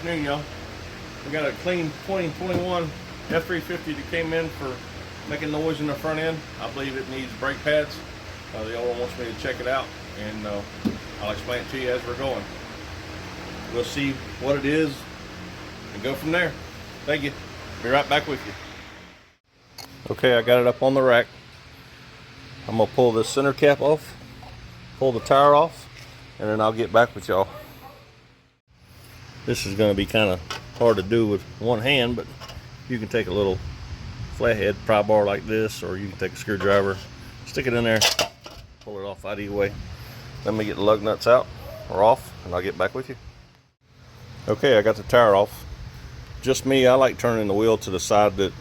afternoon, y'all. We got a clean 2021 F-350 that came in for making noise in the front end. I believe it needs brake pads. The owner wants me to check it out, and I'll explain it to you as we're going. We'll see what it is and go from there. Thank you. Be right back with you. Okay, I got it up on the rack. I'm gonna pull this center cap off, pull the tire off, and then I'll get back with y'all. This is gonna be kind of hard to do with one hand, but you can take a little flathead pry bar like this, or you can take a screwdriver, stick it in there, pull it off either way. Let me get the lug nuts out or off, and I'll get back with you. Okay, I got the tire off. Just me, I like turning the wheel to the side that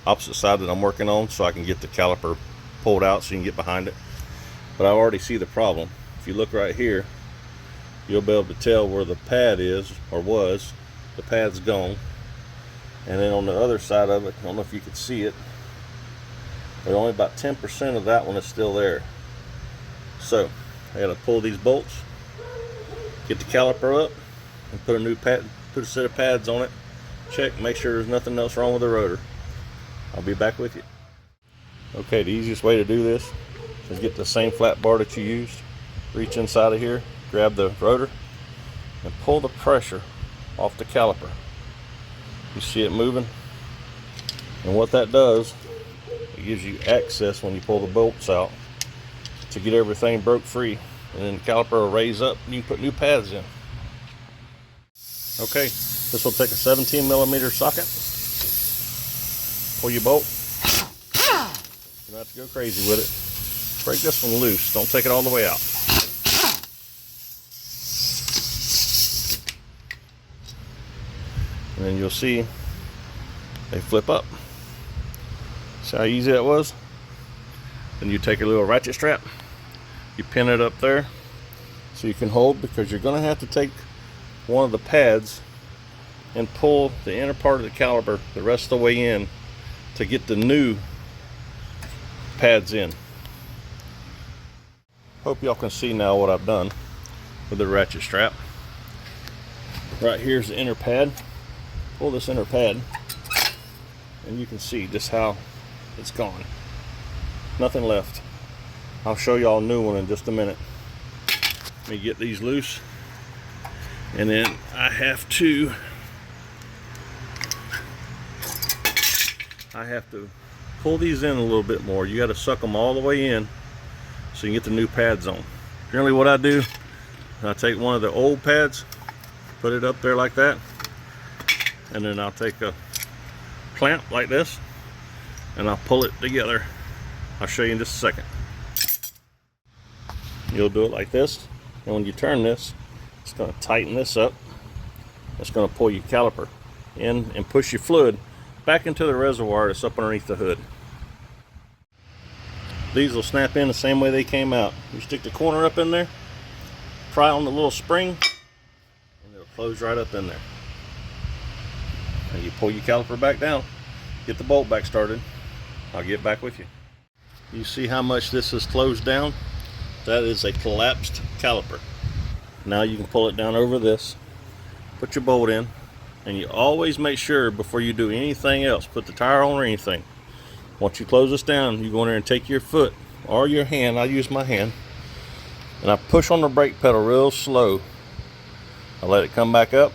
opposite side that I'm working on, so I can get the caliper pulled out so you can get behind it. But I already see the problem. If you look right here, you'll be able to tell where the pad is, or was. The pad's gone. And then on the other side of it, I don't know if you can see it, but only about 10% of that one is still there. So I gotta pull these bolts, get the caliper up, and put a new pad, put a set of pads on it, check, make sure there's nothing else wrong with the rotor. I'll be back with you. Okay, the easiest way to do this is get the same flat bar that you used, reach inside of here, grab the rotor, and pull the pressure off the caliper. You see it moving? And what that does, it gives you access when you pull the bolts out to get everything broke free. And then the caliper will raise up and you can put new pads in. Okay, this will take a 17mm socket. Pull your bolt. You don't have to go crazy with it. Break this one loose. Don't take it all the way out. And then you'll see they flip up. See how easy that was? Then you take a little ratchet strap, you pin it up there so you can hold, because you're going to have to take one of the pads and pull the inner part of the caliper the rest of the way in to get the new pads in. Hope y'all can see now what I've done with the ratchet strap. Right here's the inner pad. Pull this inner pad and you can see just how it's gone. Nothing left. I'll show y'all a new one in just a minute. Let me get these loose, and then I have to pull these in a little bit more. You got to suck them all the way in so you can get the new pads on. Generally what I do, I take one of the old pads, put it up there like that, and then I'll take a clamp like this and I'll pull it together. I'll show you in just a second. You'll do it like this, and when you turn this, it's going to tighten this up. It's going to pull your caliper in and push your fluid back into the reservoir that's up underneath the hood. These will snap in the same way they came out. You stick the corner up in there, pry on the little spring, and it'll close right up in there. And you pull your caliper back down, get the bolt back started. I'll get back with you. You see how much this is closed down? That is a collapsed caliper. Now you can pull it down over this, put your bolt in, and you always make sure before you do anything else, put the tire on or anything. Once you close this down, you go in there and take your foot or your hand. I use my hand, and I push on the brake pedal real slow. I let it come back up,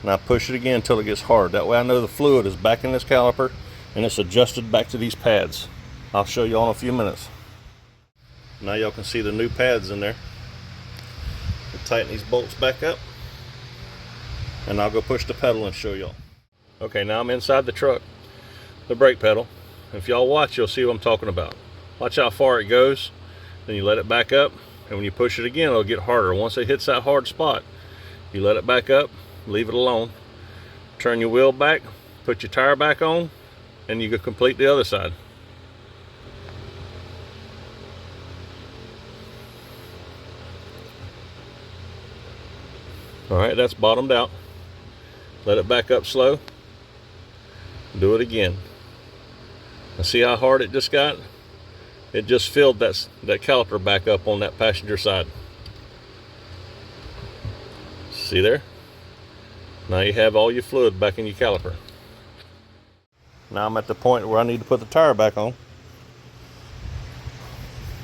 and I push it again until it gets hard. That way I know the fluid is back in this caliper and it's adjusted back to these pads. I'll show you all in a few minutes. Now y'all can see the new pads in there. I'll tighten these bolts back up, and I'll go push the pedal and show y'all. Okay, now I'm inside the truck, the brake pedal. If y'all watch, you'll see what I'm talking about. Watch how far it goes, then you let it back up, and when you push it again, it'll get harder. Once it hits that hard spot, you let it back up, leave it alone, turn your wheel back, put your tire back on, and you can complete the other side. Alright, that's bottomed out. Let it back up slow. Do it again. And see how hard it just got? It just filled that caliper back up on that passenger side. See there? Now you have all your fluid back in your caliper. Now I'm at the point where I need to put the tire back on.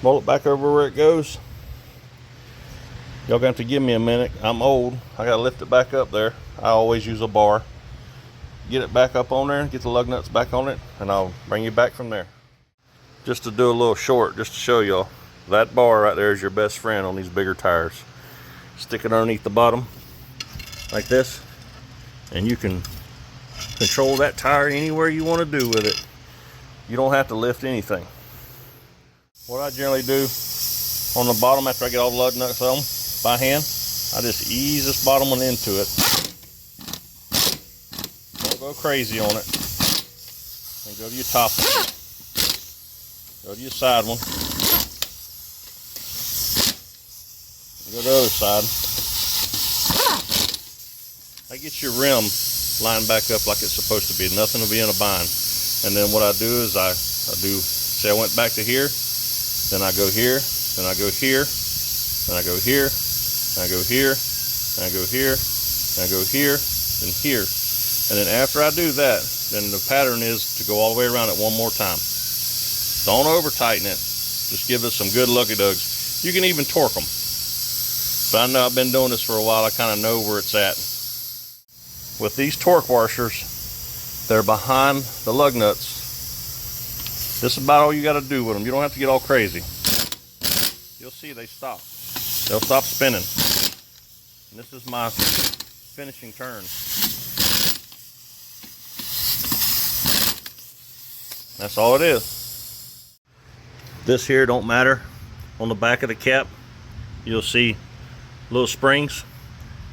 Roll it back over where it goes. Y'all gonna have to give me a minute. I'm old. I gotta lift it back up there. I always use a bar. Get it back up on there, get the lug nuts back on it, and I'll bring you back from there. Just to do a little short, just to show y'all, that bar right there is your best friend on these bigger tires. Stick it underneath the bottom like this, and you can control that tire anywhere you want to do with it. You don't have to lift anything. What I generally do on the bottom after I get all the lug nuts on by hand, I just ease this bottom one into it. Don't go crazy on it. And go to your top one. Go to your side one. Go to the other side. That gets your rim lined back up like it's supposed to be. Nothing will be in a bind. And then what I do is I do, say I went back to here, then I go here, then I go here, then I go here, then I go here, then I go here, then I go here, then here. And then after I do that, then the pattern is to go all the way around it one more time. Don't over tighten it. Just give it some good lucky dugs. You can even torque them. But I know I've been doing this for a while. I kind of know where it's at. With these torque washers, they're behind the lug nuts. This is about all you got to do with them. You don't have to get all crazy. You'll see they stop. They'll stop spinning. And this is my finishing turn. That's all it is. This here don't matter. On the back of the cap, you'll see little springs.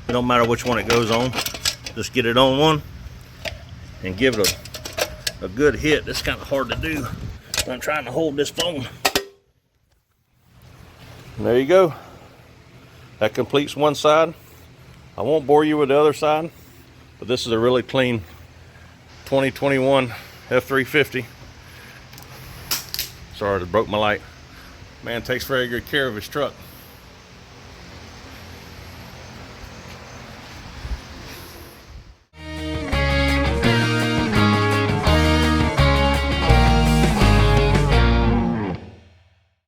It don't matter which one it goes on. Just get it on one and give it a good hit. It's kind of hard to do. I'm trying to hold this phone. And there you go. That completes one side. I won't bore you with the other side, but this is a really clean 2021 F-350. Sorry, I broke my light. Man takes very good care of his truck.